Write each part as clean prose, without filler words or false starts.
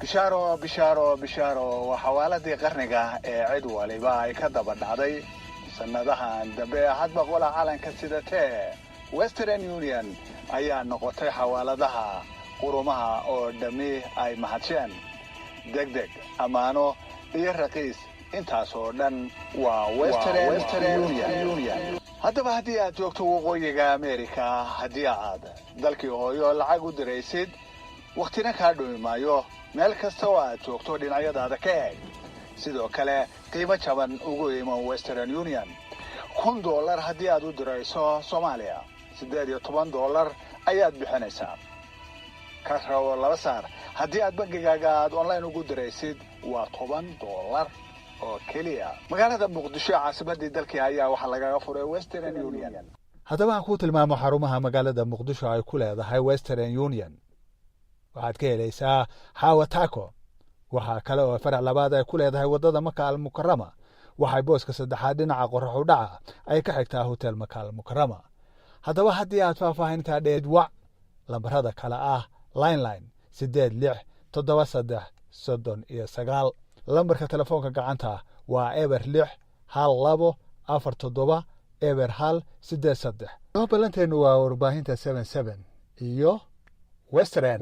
bishaaro waa xawaaladii qarniga ee cid waliba ay ka daba dhacday sanadahan dambe hadba qola calanka sidatee Western Union ayaa noqotay xawaaladaha qurumaha oo dhami ay mahadsheen degdeg amaano iyo raqiis intaas oo dhan waa Western Union. haddaba haddii aad joogto waqooyiga Amerika haddii aad dalkii hooyo lacag u diraysid waqtina kaa dhumi maayo meel kasta oo aad joogto dhinacyadaada ka eeg sidoo kale qiimo jaban ugu iman Western Union $1 haddii aad u dirayso Soomaaliya $18 ayaad bixinaysaa ka rawo laba saar haddii aad bangigaaga aad online ugu diraysid waa $10 oo kaliya magaalada Muqdisho caasimadii dalkii ayaa waxa laga furay Western Union. haddaba aan ku tilmaamo xarumaha magaalada Muqdisho ay ku leedahay Western Union waxaad ka helaysaa Hawa Taco waxa kale oo farac labaad ay ku leedahay wadada Maka al-Mukarrama waxay booska saddexaad dhinaca qorrax u dhaca ay ka xigtaa Hotel Maka al-Mukarrama. haddaba haddii aad faahfaahinta dheed wac lambarada kala ah line 867339 lambarka telefoonka gacanta waa eber 6 eber 1 ballanteenu waa warbaahinta 77 iyo Western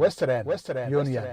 Union.